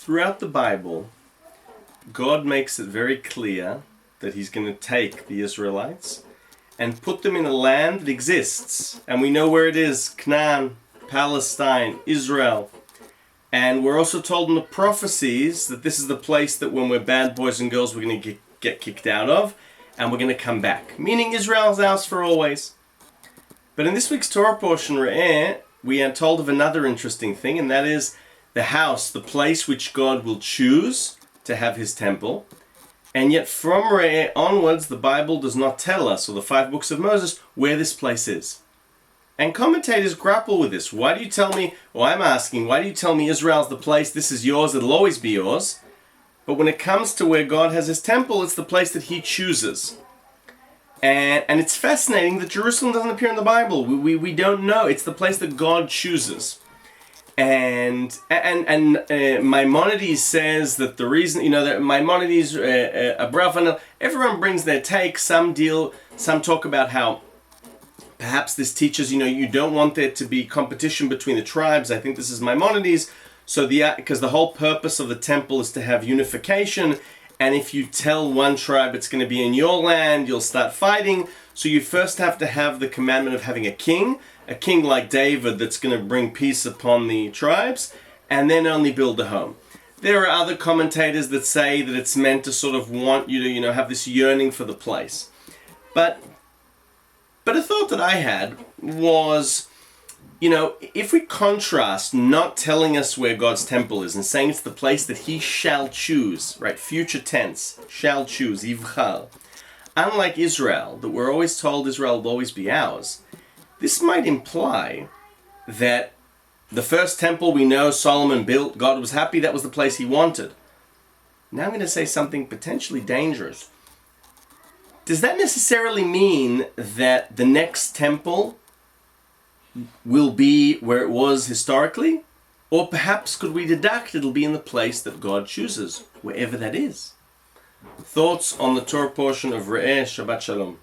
Throughout the Bible, God makes it very clear that he's going to take the Israelites and put them in a land that exists. And we know where it is: Canaan, Palestine, Israel. And we're also told in the prophecies that this is the place that when we're bad boys and girls, we're going to get kicked out of, and we're going to come back. Meaning Israel's ours for always. But in this week's Torah portion, Re'eh, we are told of another interesting thing, and that is the house, the place which God will choose to have his temple. And yet from Re'eh onwards, the Bible does not tell us, or the 5 books of Moses, where this place is. And commentators grapple with this. Why do you tell me, or I'm asking, why do you tell me Israel's the place, this is yours, it'll always be yours? But when it comes to where God has his temple, it's the place that he chooses. And it's fascinating that Jerusalem doesn't appear in the Bible. We don't know. It's the place that God chooses. And Maimonides says that the reason, that Maimonides, Abravanel, everyone brings their take. Some talk about how perhaps this teaches, you don't want there to be competition between the tribes. I think this is Maimonides. So because the whole purpose of the temple is to have unification. And if you tell one tribe it's going to be in your land, you'll start fighting. So you first have to have the commandment of having a king like David that's going to bring peace upon the tribes, and then only build a home. There are other commentators that say that it's meant to sort of want you to, have this yearning for the place. But a thought that I had was, if we contrast not telling us where God's temple is and saying it's the place that he shall choose, right? Future tense, shall choose, yivchar. Unlike Israel, that we're always told Israel will always be ours, this might imply that the first temple we know Solomon built, God was happy, that was the place he wanted. Now I'm going to say something potentially dangerous. Does that necessarily mean that the next temple will be where it was historically? Or perhaps could we deduct it'll be in the place that God chooses, wherever that is? Thoughts on the Torah portion of Re'eh. Shabbat Shalom.